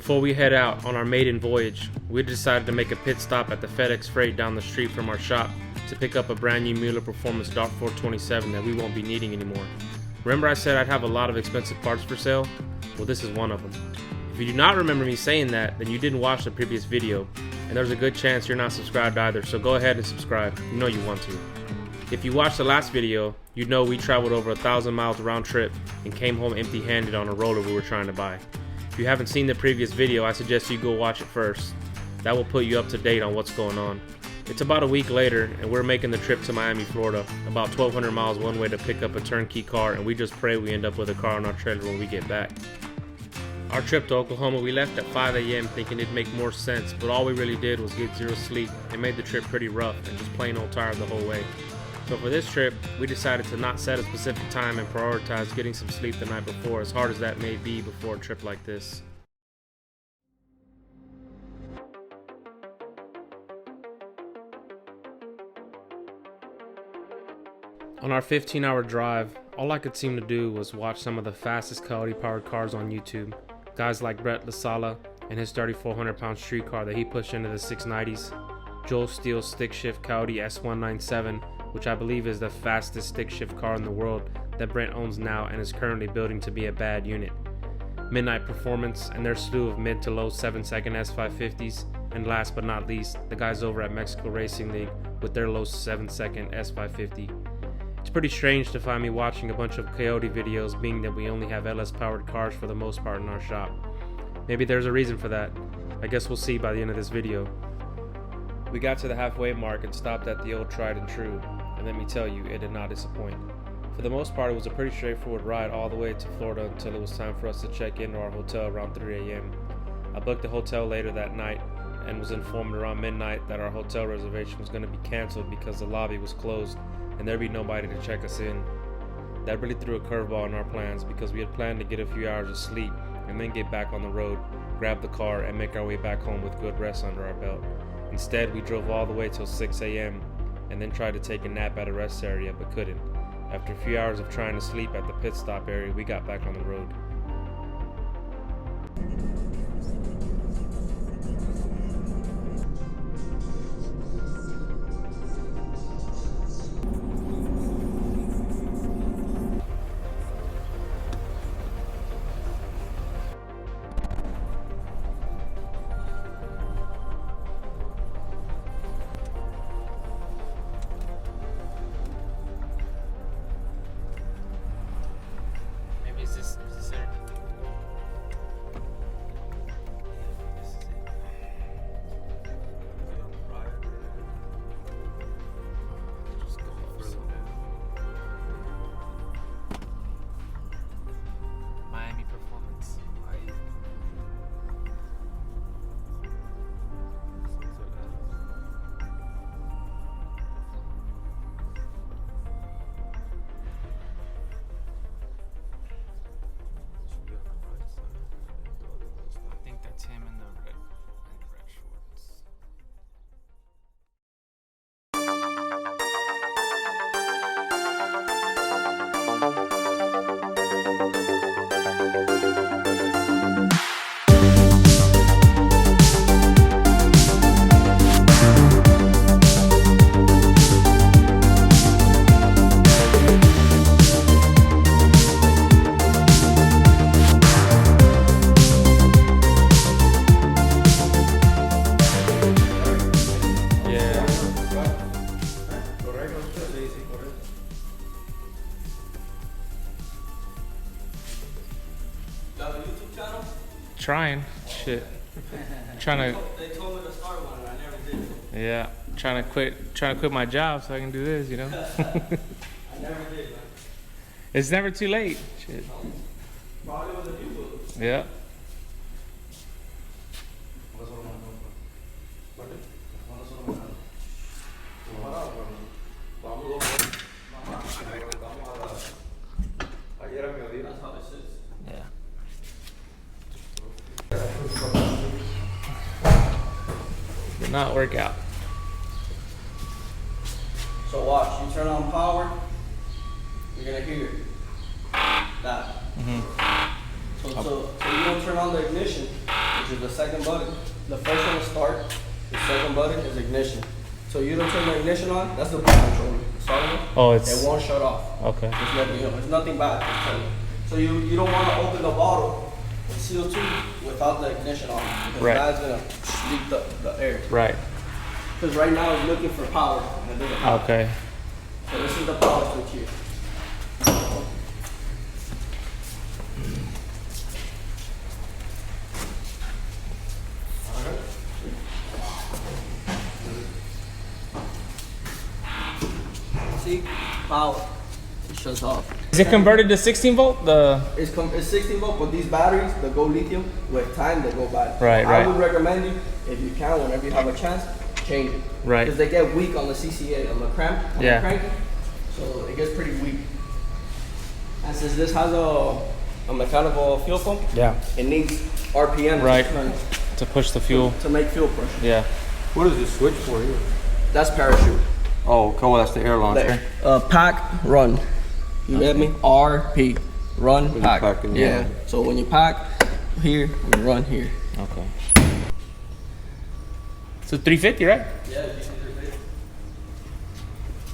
Before we head out on our maiden voyage, we decided to make a pit stop at the FedEx Freight down the street from our shop to pick up a brand new Mueller Performance Dart 427 that we won't be needing anymore. Remember I said I'd have a lot of expensive parts for sale? Well, this is one of them. If you do not remember me saying that, then you didn't watch the previous video, and there's a good chance you're not subscribed either, so go ahead and subscribe. You know you want to. If you watched the last video, you'd know we traveled over 1,000 miles round trip and came home empty-handed on a roller we were trying to buy. If you haven't seen the previous video, I suggest you go watch it first. That will put you up to date on what's going on. It's about a week later, and we're making the trip to Miami, Florida, about 1,200 miles one way to pick up a turnkey car, and we just pray we end up with a car on our trailer when we get back. Our trip to Oklahoma, we left at 5 a.m. thinking it'd make more sense, but all we really did was get zero sleep and made the trip pretty rough and just plain old tired the whole way. So for this trip, we decided to not set a specific time and prioritize getting some sleep the night before, as hard as that may be before a trip like this. On our 15-hour drive, all I could seem to do was watch some of the fastest Coyote-powered cars on YouTube. Guys like Brett Lasala and his 3,400-pound street car that he pushed into the 690s. Joel Steele's stick-shift Coyote S197, which I believe is the fastest stick-shift car in the world that Brent owns now and is currently building to be a bad unit. Midnight Performance and their slew of mid to low 7-second S550s. And last but not least, the guys over at Mexico Racing League with their low 7-second S550. It's pretty strange to find me watching a bunch of Coyote videos, being that we only have LS powered cars for the most part in our shop. Maybe there's a reason for that. I guess we'll see by the end of this video. We got to the halfway mark and stopped at the old tried and true, and let me tell you, it did not disappoint. For the most part, it was a pretty straightforward ride all the way to Florida until it was time for us to check into our hotel around 3 a.m. I booked a hotel later that night and was informed around midnight that our hotel reservation was going to be canceled because the lobby was closed and there'd be nobody to check us in. That really threw a curveball in our plans because we had planned to get a few hours of sleep and then get back on the road, grab the car, and make our way back home with good rest under our belt. Instead, we drove all the way till 6 a.m. and then tried to take a nap at a rest area but couldn't. After a few hours of trying to sleep at the pit stop area, we got back on the road. Is this it? Miami Performance. I think that's him in the red shorts. Trying. Shit. Trying to. They told me to start one and I never did. Yeah. Trying to quit my job so I can do this, you know? I never did, man. It's never too late. Shit. Probably was a new book. Yeah. That's how this is. Yeah. Did not work out. So watch, you turn on power, you're gonna hear that. So you don't turn on the ignition, which is the second button. The first one is start. The second button is ignition. So you don't turn the ignition on, that's the boot controller. Starting it, Oh, it won't shut off. okay. It's letting you know. It's nothing bad. So you don't want to open the bottle with CO2 without the ignition on, because Right. that's gonna leak the air. Right. Because right now it's looking for power, and it doesn't have. Okay. So this is the power switch here. See, power. It shuts off. Is it converted to 16 volt? It's 16 volt, but these batteries, they go lithium. With time, they go bad. Right, I right. would recommend you, if you can, whenever you have a chance, change it. Right. Because they get weak on the CCA, on the crank, Yeah. cranking. So it gets pretty weak. And since this has a mechanical fuel pump, Yeah. it needs RPM Right. to turn To push the fuel. to make fuel pressure. Yeah. What is this switch for here? That's parachute. Oh, cool. That's the air launcher. There. Pack, run. You get me? RP. Run, When pack. you pack and Yeah. run. So when you pack here, you run here. Okay. So 350, right? Yeah, you see their big.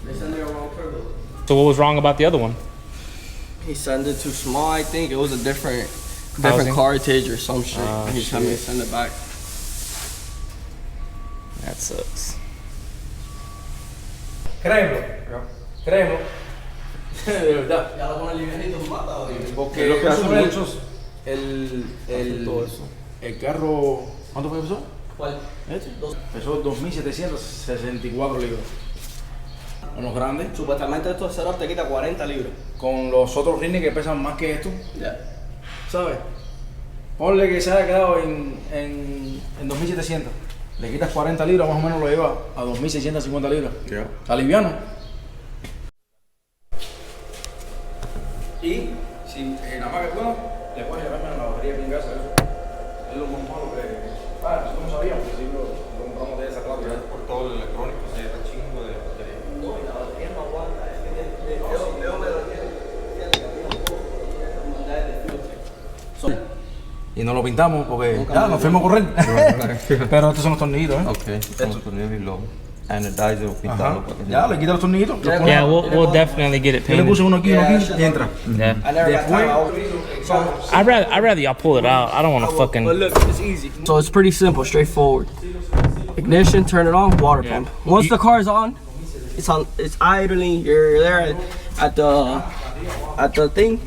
They send their wrong turbo. So what was wrong about the other one? He sent it too small, I think. It was a different Housing? cartridge or some shit. Oh, and he told me to send it back. That sucks. Créemelo. Créemelo. De verdad. Ya lo pone livianito, mata o Porque Es lo que eso hacen no es- muchos. el carro, ¿cuánto fue que pesó? ¿Cuál? Este. Pesó 2.764 libras. Unos grandes. Supuestamente estos setup te quita 40 libras. Con los otros rines que pesan más que esto, Ya. ¿sabes? Ponle que se haya quedado en 2.700. Le quitas 40 libras, más o menos lo lleva a 2.650 libras. Yeah. Está liviano. Y si nada más que puedo, le puedes llevarme a la batería aquí en casa. Eso es lo más malo que. Nosotros no sabíamos, si lo compramos de esa clase. Por todo el electrónico se lleva chingo de batería. No, y la batería no aguanta. Es que Leo me lo tiene. Y no lo pintamos porque Nunca ya me nos lo fuimos a correr. Pero estos son los tornillitos, ¿eh? Ok, estamos poniendo y lo anodize o pintarlo. Ajá. para que Ya, le quita los tornillitos. los pone- Yeah, we'll definitely get it Yo le puse painted. uno aquí, uno aquí y entra. Yeah. I never got time. I'd rather y'all pull it out. I don't want to fucking. But look, it's easy. So it's pretty simple, straightforward. Ignition, turn it on, water pump. Once the car is on, it's idling. You're there at the thing.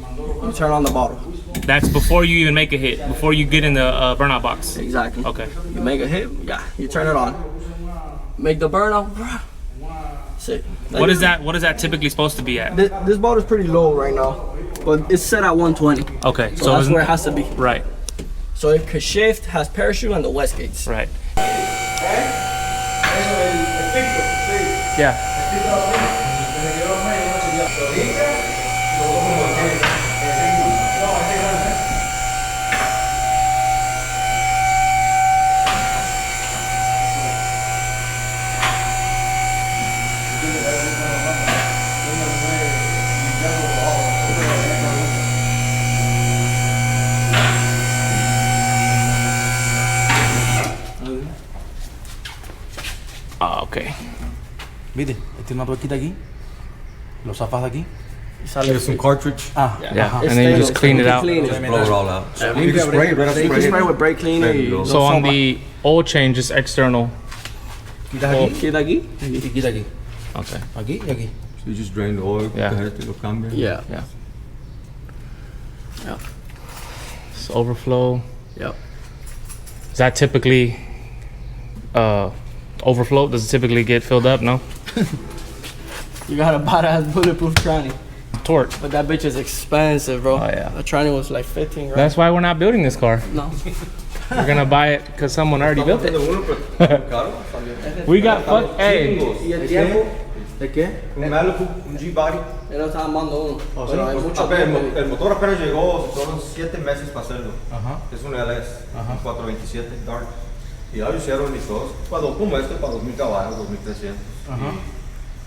You turn on the bottle. That's before you even make a hit. Before you get in the burnout box. Exactly. Okay. You make a hit, yeah. You turn it on. Make the burnout. That's it. What is that? What is that typically supposed to be at? This bottle is pretty low right now, but it's set at 120. Okay. So that's isn't- where it has to be. Right. So it could shift, has parachute and the west gates. Right. Yeah. Ah, okay. ¿Viste? Este tiene una tuerquita aquí. Lo zafas de aquí. There's some cartridge. Ah, Yeah. ajá. And then you just clean it out. Blow it all out. Yeah. You can spray it right So you can after spray with brake cleaner. There you go. So on the oil change, it's external. Quitas aquí Queda aquí? y quita aquí. Okay. Aquí y aquí. So you just drain the oil, Yeah. lo cambian. Yeah. Yeah. Yeah. It's overflow. Yep. Is that typically overflow? Does it typically get filled up? No. You got a badass bulletproof tranny. Torque. But that bitch is expensive, bro. Oh, yeah. The tranny was like 15 grand. That's why we're not building this car. No. We're gonna buy it because someone already built it. We got fuck. Hey. ¿Y el tiempo? ¿De qué? Un Malibu, un G-Body. Yo no estaba mandando uno. Pero hay mucho Apenas, tiempo. el motor apenas llegó, fueron 7 meses para hacerlo. Ajá. Es un LS, un 427 Dark. Y ya lo hicieron y todos. Como este, para 2000 caballos, 2300. Ajá.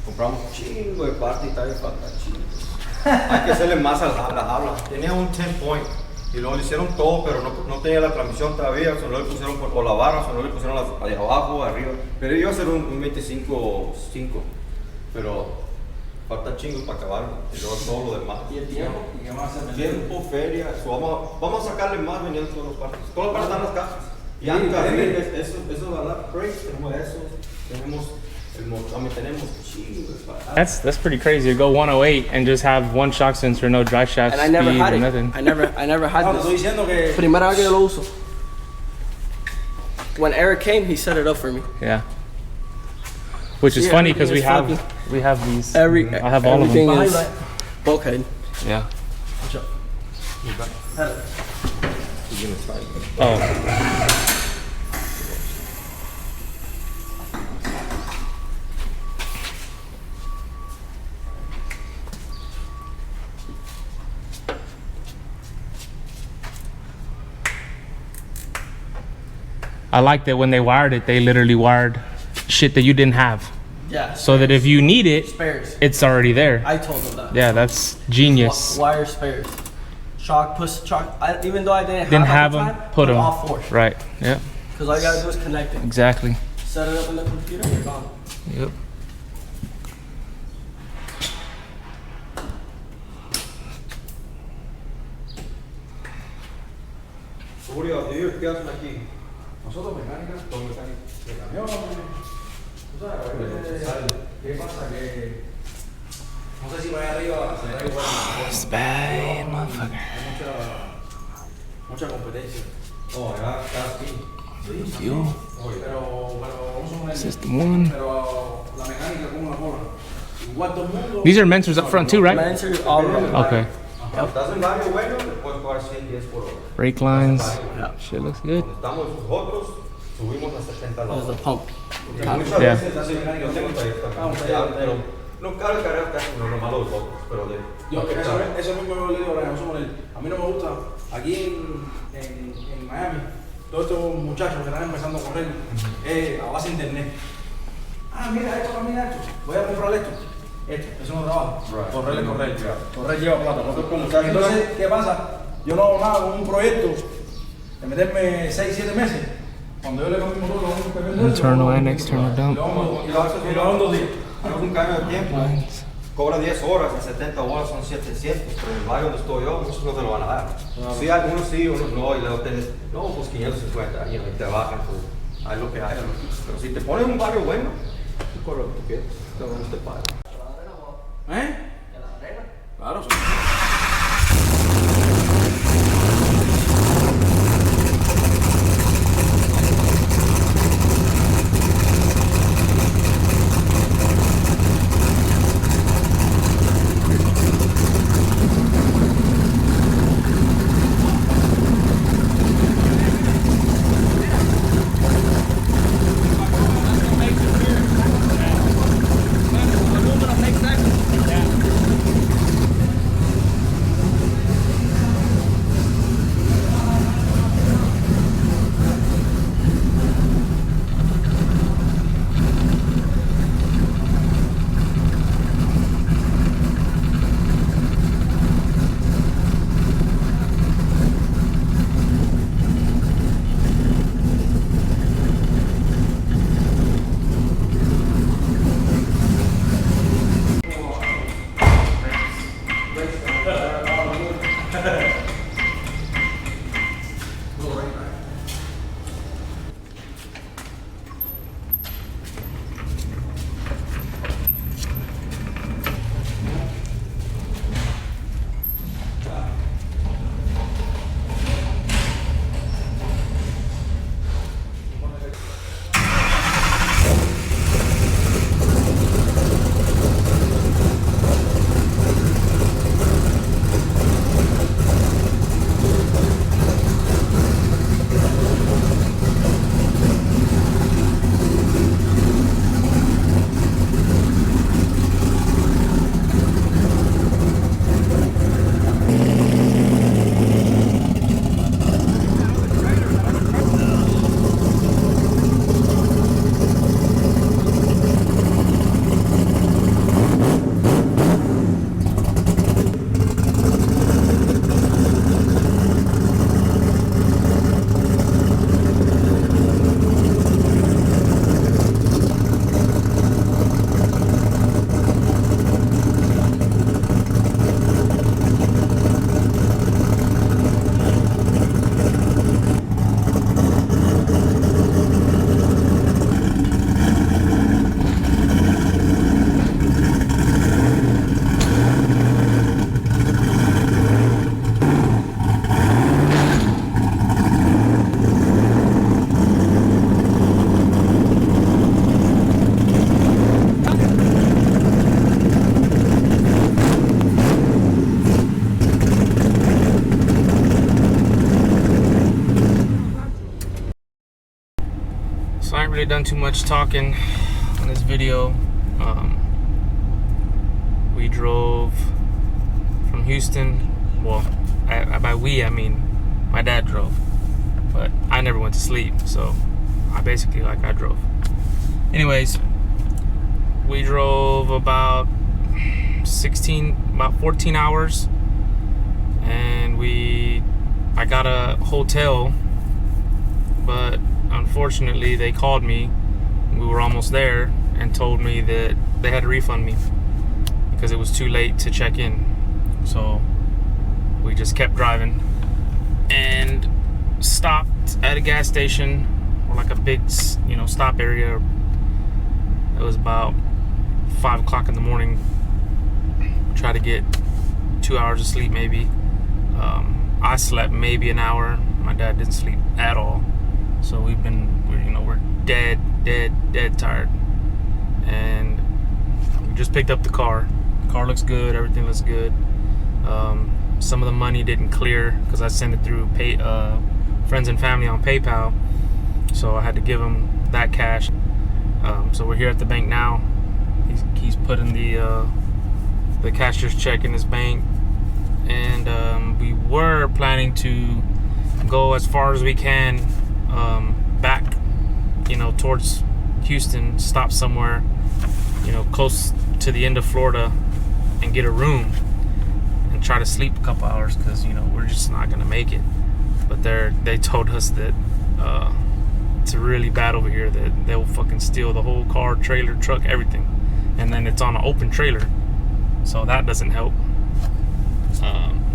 Compramos un chingo de parte y tal, falta chingo. Hay que hacerle más a la habla. Tenía un 10 point Y luego le hicieron todo, pero no tenía la transmisión todavía, o sea, no le pusieron por la barra, o sea, no le pusieron las de abajo, arriba. Pero iba a ser un 25.5, pero falta chingos para acabarlo. Y luego todo lo demás. ¿Y el tiempo? ¿Y qué más se Tiempo, feria, vamos a sacarle más vendiendo todas las partes. Todas las partes están en las cajas. Y Sí, antes, eso de la brakes, tenemos eso, tenemos el motor, tenemos chingos. That's pretty crazy to go 108 and just have one shock sensor, no dry shaft And I speed never had or it. nothing. I never had No, te estoy this. diciendo que Primera vez que yo lo uso. When Eric came, he set it up for me. Yeah. Which is Yeah, funny because we everything is have these. I have all of them. everything is bulkhead. Yeah. What's up? Oh. I like that when they wired it, they literally wired shit that you didn't have. Yeah. So that if you need it, Spares. it's already there. I told him that. Yeah, that's genius. Wire spares. Shock, even though I Didn't have at the them, time, put them. off force. Right, yeah, Because all you gotta do is connect it. exactly. Set it up in the computer, you're gone. Yep. Seguridad, ¿y ellos qué hacen aquí? Nosotros mecánicas, Son mecánicos. de camión, tú sabes, a veces, ¿qué pasa? Que no sé si vaya arriba se da igual. It's bad, motherfucker. Hay mucha competencia. Oh, ya está aquí. Fuel. Pero vamos a poner, System 1. pero la mecánica como la cola. Igual todo el mundo. These are mentors up front too, right? Lancer, all of them. Okay. Estás en barrio bueno, te puedes jugar 110 por hora. Brake lines. Shit looks good. Donde estamos nosotros, subimos a 70 la There's hora. the pump. Muchas Yeah. veces así, yo tengo taller también, pero no cabe cargar casi no nomás los otros, pero de... Eso mismo me lo digo ahora, vamos a poner. A mí no me gusta, aquí en Miami, todos estos muchachos que están empezando a correr a base de internet. Ah, mira esto, camina esto, voy a comprar esto. Eso no trabaja. Right. Correr lleva plata. Entonces, ¿qué pasa? Yo no hago nada con un proyecto de meterme 6, 7 meses. Cuando yo le cambio mi motor, lo hago un pequeño Internal and external dump. Y lo hago en 2 días. Hago un cambio de tiempo, Lines. cobra 10 horas, en 70 horas son 700, pero en el barrio donde estoy yo, muchos no te lo van a dar. Sí, algunos sí, unos no, y luego tenés, no, pues 550, y te bajan, pues, hay lo que hay. Pero si te pones en un barrio bueno, tú corres lo que tú quieras, todo el mundo te paga. ¿Eh? Claro, sí. really done too much talking in this video. We drove from Houston. Well, by we, I mean my dad drove, but I never went to sleep, so I drove. Anyways, we drove about 14 hours, and I got a hotel, but unfortunately they called me. We were almost there and told me that they had to refund me because it was too late to check in. So we just kept driving and stopped at a gas station, or like a big, stop area. It was about 5 o'clock in the morning. Try to get 2 hours of sleep maybe. I slept maybe an hour. My dad didn't sleep at all. So we're dead tired. And we just picked up the car. The car looks good. Everything looks good. Some of the money didn't clear because I sent it through friends and family on PayPal. So I had to give them that cash. So we're here at the bank now. He's putting the cashier's check in his bank, and we were planning to go as far as we can back, towards Houston, stop somewhere, close to the end of Florida, and get a room and try to sleep a couple hours because we're just not gonna make it. But they told us that it's really bad over here, that they'll fucking steal the whole car, trailer, truck, everything, and then it's on an open trailer, so that doesn't help.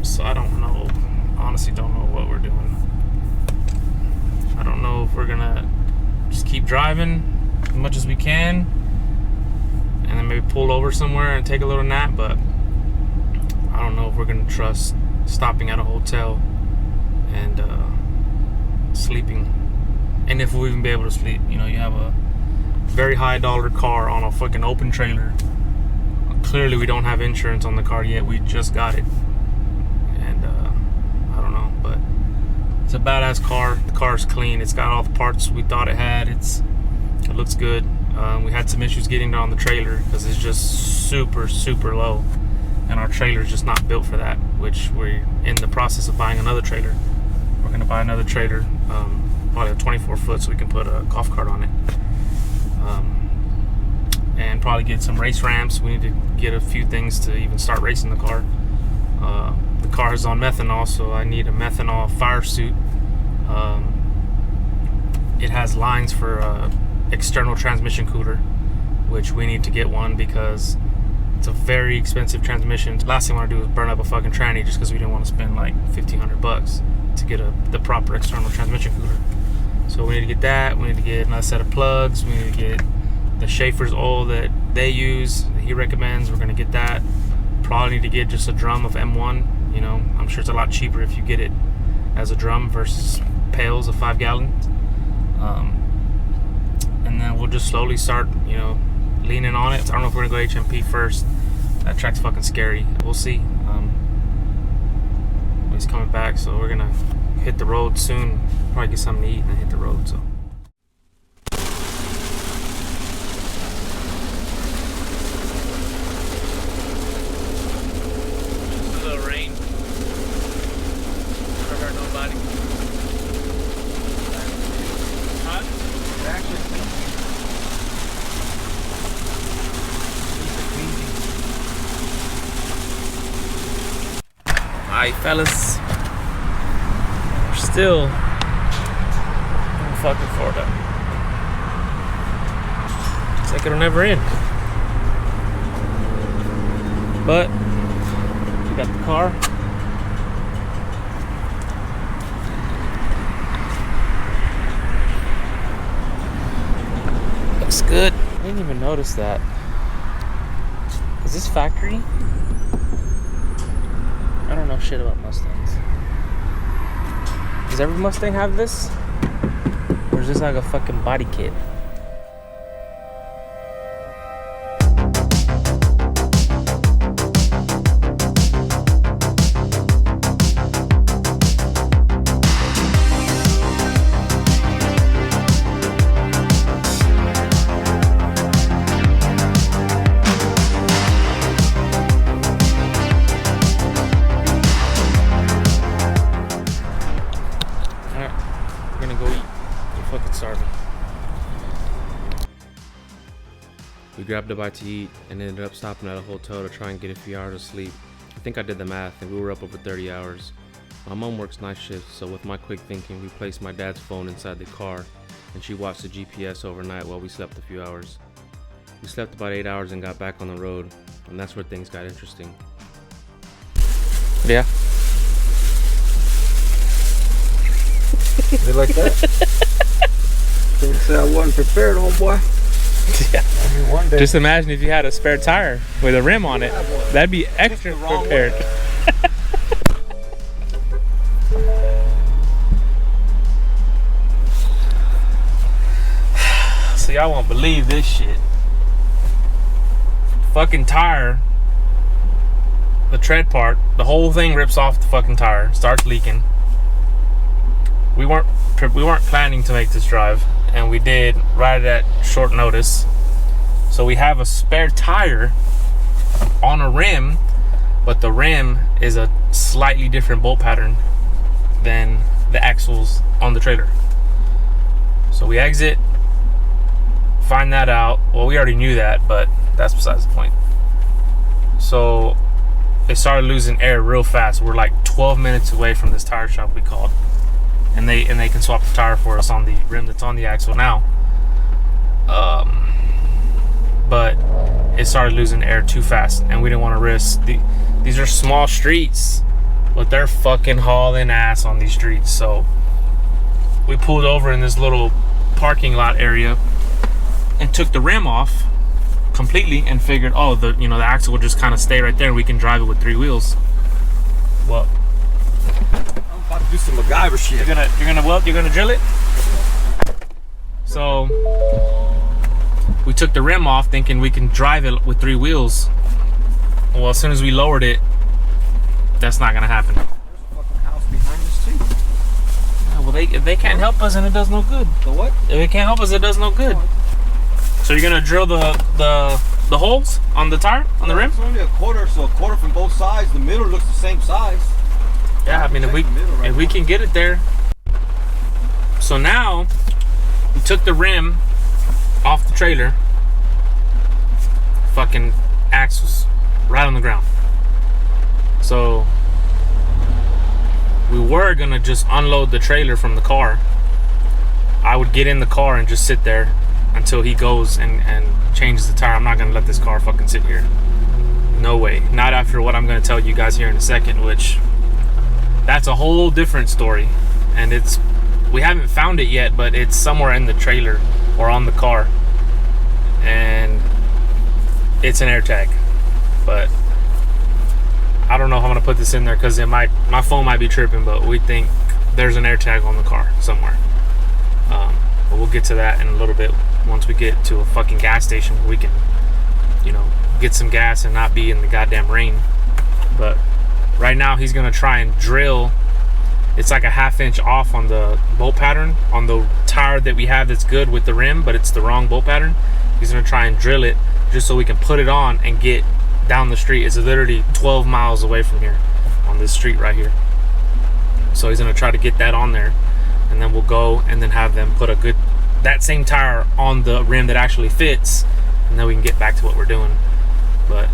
So I don't know, honestly don't know what we're doing. I don't know if we're gonna just keep driving as much as we can and then maybe pull over somewhere and take a little nap, but I don't know if we're gonna trust stopping at a hotel and sleeping, and if we'll even be able to sleep. You have a very high dollar car on a fucking open trailer. Clearly we don't have insurance on the car yet. We just got it, and I don't know, but it's a badass car. The car's clean. It's got all the parts we thought it had. It looks good. We had some issues getting down the trailer because it's just super low, and our trailer's just not built for that, which we're in the process of buying another trailer. We're gonna buy another trailer, probably a 24 foot, so we can put a golf cart on it, and probably get some race ramps. We need to get a few things to even start racing the car. The car is on methanol, so I need a methanol fire suit. It has lines for external transmission cooler, which we need to get one because it's a very expensive transmission. Last thing I want to do is burn up a fucking tranny just because we didn't want to spend like $1,500 to get the proper external transmission cooler. So we need to get that. We need to get another set of plugs. We need to get the Schaefer's oil that they use, that he recommends. We're gonna get that. Probably need to get just a drum of M1. I'm sure it's a lot cheaper if you get it as a drum versus pails of 5 gallons. And then we'll just slowly start, leaning on it. I don't know if we're gonna go HMP first. That track's fucking scary. We'll see. He's coming back, so we're gonna hit the road soon. Probably get something to eat and then hit the road. So. Just a little rain. Never hurt nobody. Huh? Alright, fellas. We're still in fucking Florida. It's like it'll never end. But we got the car. Looks good. I didn't even notice that. Is this factory? I don't know shit about Mustangs. Does every Mustang have this? Or is this like a fucking body kit? We grabbed a bite to eat and ended up stopping at a hotel to try and get a few hours of sleep. I think I did the math and we were up over 30 hours. My mom works night shifts, so with my quick thinking, we placed my dad's phone inside the car and she watched the GPS overnight while we slept a few hours. We slept about 8 hours and got back on the road, and that's where things got interesting. Yeah. You like that? Don't say I wasn't prepared, homeboy. Yeah. I mean, one day. Just imagine if you had a spare tire with a rim on it. That'd be extra prepared. So y'all won't believe this shit. Fucking tire, the tread part, the whole thing rips off the fucking tire, starts leaking. We weren't planning to make this drive, and we did right at short notice. So we have a spare tire on a rim, but the rim is a slightly different bolt pattern than the axles on the trailer. So we exit, find that out. Well, we already knew that, but that's besides the point. So it started losing air real fast. We're like 12 minutes away from this tire shop we called, and they can swap the tire for us on the rim that's on the axle now. But it started losing air too fast, and we didn't want to risk. These are small streets, but they're fucking hauling ass on these streets. So we pulled over in this little parking lot area and took the rim off completely and figured, oh, the axle will just kind of stay right there and we can drive it with 3 wheels. Well, I'm about to do some MacGyver shit. You're gonna drill it? So we took the rim off thinking we can drive it with 3 wheels. Well, as soon as we lowered it, that's not gonna happen. There's a fucking house behind us too. Yeah, well, they can't help us and it does no good. The what? If they can't help us, it does no good. So you're gonna drill the holes on the tire, on the rim? It's only a quarter, so a quarter from both sides. The middle looks the same size. Yeah, I mean, if we can get it there. So now we took the rim off the trailer. Fucking axles right on the ground. So we were gonna just unload the trailer from the car. I would get in the car and just sit there until he goes and changes the tire. I'm not gonna let this car fucking sit here. No way. Not after what I'm gonna tell you guys here in a second, which that's a whole different story. And we haven't found it yet, but it's somewhere in the trailer or on the car. And it's an AirTag. But I don't know if I'm gonna put this in there because my phone might be tripping, but we think there's an AirTag on the car somewhere. But we'll get to that in a little bit once we get to a fucking gas station where we can, get some gas and not be in the goddamn rain. But right now he's gonna try and drill. It's like a 1/2 inch off on the bolt pattern on the tire that we have that's good with the rim, but it's the wrong bolt pattern. He's gonna try and drill it just so we can put it on and get down the street. It's literally 12 miles away from here on this street right here. So he's gonna try to get that on there, and then we'll go and then have them put that same tire on the rim that actually fits, and then we can get back to what we're doing. But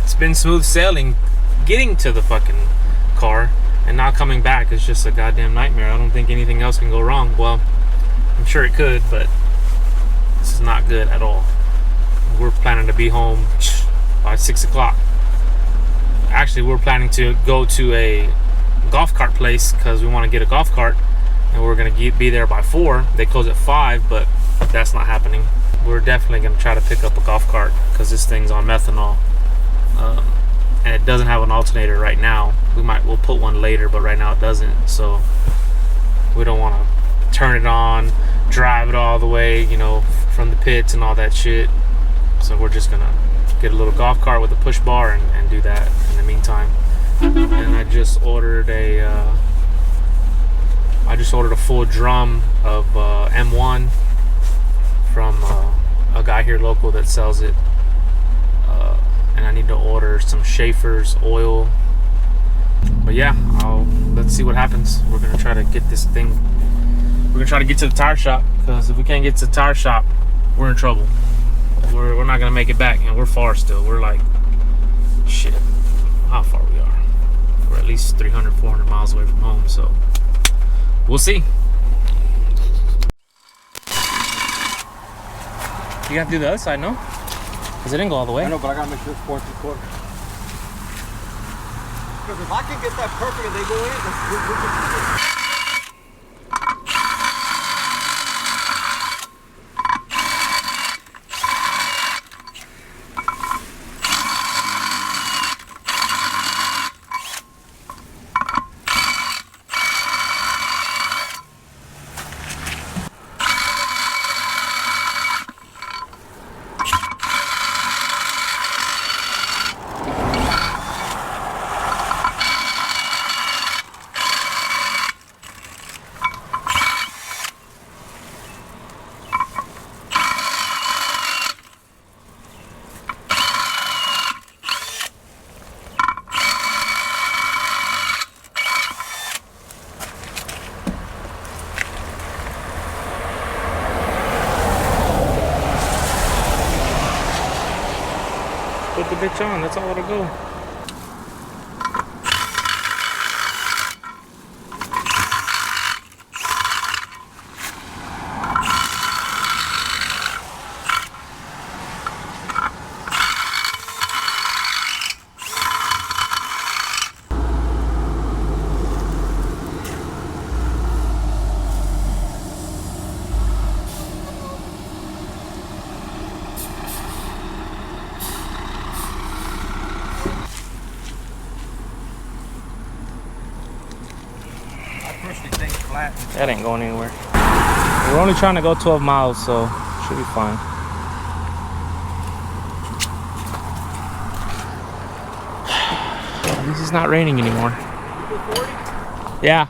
it's been smooth sailing getting to the fucking car, and now coming back is just a goddamn nightmare. I don't think anything else can go wrong. Well, I'm sure it could, but this is not good at all. We're planning to be home by 6 o'clock. Actually, we're planning to go to a golf cart place because we want to get a golf cart, and we're going to be there by 4. They close at 5, but that's not happening. We're definitely going to try to pick up a golf cart because this thing's on methanol, and it doesn't have an alternator right now. We'll put one later, but right now it doesn't. So we don't want to turn it on, drive it all the way, from the pits and all that shit. So we're just gonna get a little golf cart with a push bar and do that in the meantime. And I just ordered a full drum of M1 from a guy here local that sells it. And I need to order some Schaefer's oil. But yeah, let's see what happens. We're gonna try to get this thing. We're gonna try to get to the tire shop, because if we can't get to the tire shop, we're in trouble. we're not gonna make it back, and we're far still. We're like, shit, how far we are. We're at least 300, 400 miles away from home, so we'll see. You have to do the other side, no? Because it didn't go all the way. I know, but I gotta make sure it's 4 3/4. Because if I can get that perfect and they go in, we're Put the bitch on, that's all it'll go. That ain't going anywhere. We're only trying to go 12 miles, so should be fine. At least it's not raining anymore. Yeah.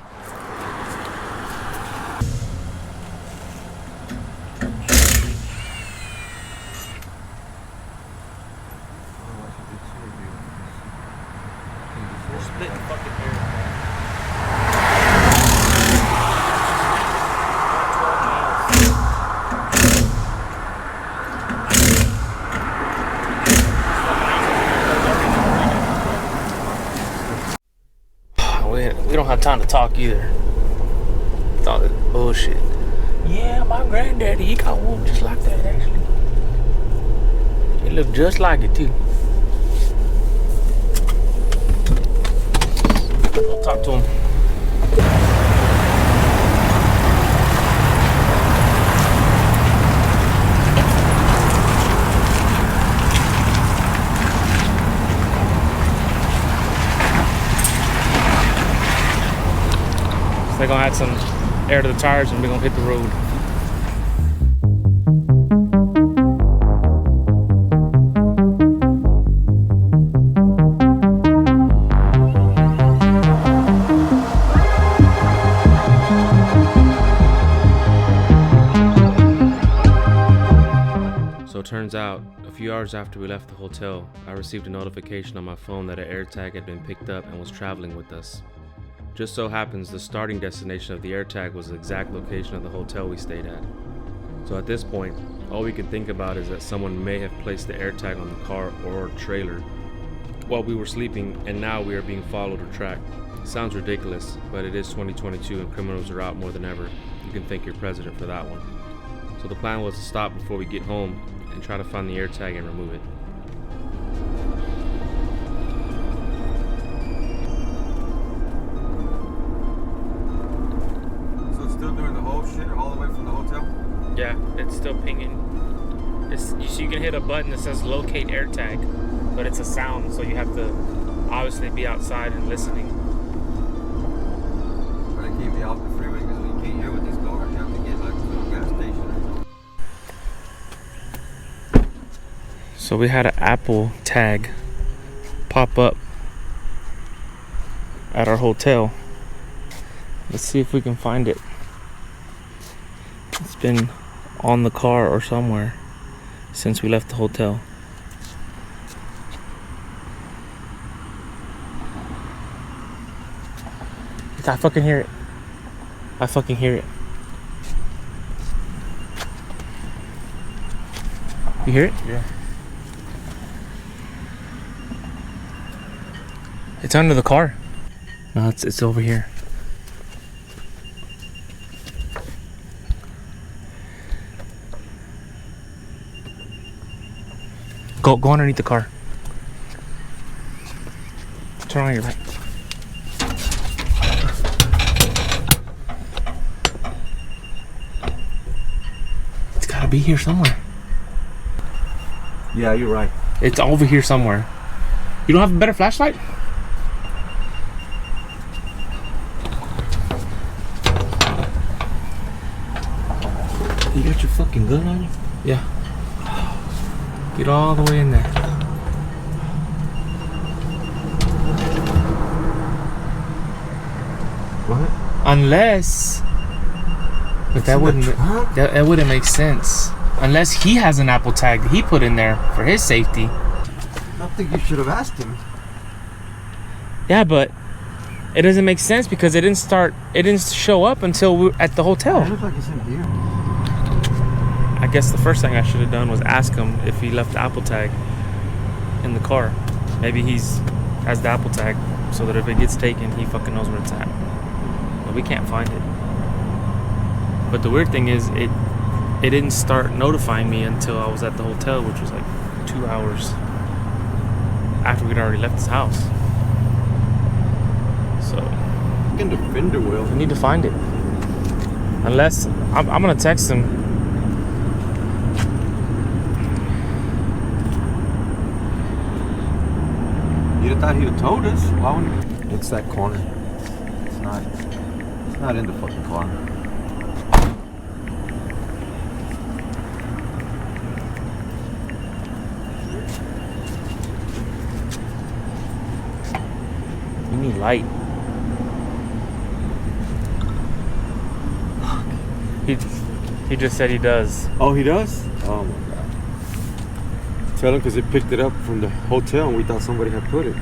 We don't have time to talk either. It's all this bullshit. Yeah, my granddaddy, he got one just like that actually. It looked just like it too. I'll talk to him. They're gonna add some air to the tires and we're gonna hit the road. So it turns out, a few hours after we left the hotel, I received a notification on my phone that an AirTag had been picked up and was traveling with us. Just so happens the starting destination of the AirTag was the exact location of the hotel we stayed at. So at this point, all we can think about is that someone may have placed the AirTag on the car or trailer while we were sleeping, and now we are being followed or tracked. Sounds ridiculous, but it is 2022 and criminals are out more than ever. You can thank your president for that one. So the plan was to stop before we get home and try to find the AirTag and remove it. Yeah, it's still pinging. You can hit a button that says locate AirTag, but it's a sound, so you have to obviously be outside and listening. But it can't be off the freeway because you can't hear what this car. You have to get like to a gas station. So we had an Apple tag pop up at our hotel. Let's see if we can find it. It's been on the car or somewhere since we left the hotel. I fucking hear it. I fucking hear it. You hear it? Yeah. It's under the car. No, it's over here. Go underneath the car. Turn on your light. It's gotta be here somewhere. Yeah, you're right. It's over here somewhere. You don't have a better flashlight? You got your fucking gun on you? Yeah. Get all the way in there. What? Unless, but that wouldn't make sense. Unless he has an Apple tag that he put in there for his safety. I think you should have asked him. Yeah, but it doesn't make sense because it didn't show up until we were at the hotel. It looks like it's in here. I guess the first thing I should have done was ask him if he left the Apple tag in the car. Maybe has the Apple tag so that if it gets taken, he fucking knows where it's at. But we can't find it. But the weird thing is, it didn't start notifying me until I was at the hotel, which was like 2 hours after we'd already left his house. So Fucking defender wheel. we need to find it. Unless I'm gonna text him. You'd have thought he'd have told us. Why wouldn't he? It's that corner. It's not in the fucking car. We need light. He just said he does. Oh, he does? Oh my god. Tell him because he picked it up from the hotel and we thought somebody had put it.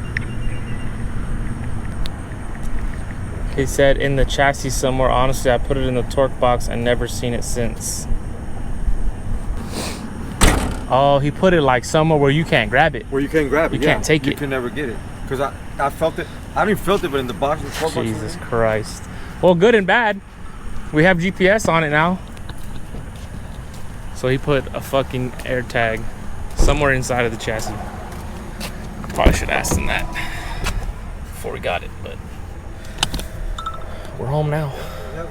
He said in the chassis somewhere. Honestly, I put it in the torque box and never seen it since. Oh, he put it like somewhere where you can't grab it. Where you can't grab it. You can't take You it. can never get it. Because I felt it. I didn't feel it, but in the box, the torque box. Jesus Christ. Well, good and bad. We have GPS on it now. So he put a fucking AirTag somewhere inside of the chassis. Probably should have asked him that before we got it, but we're home now. Yeah,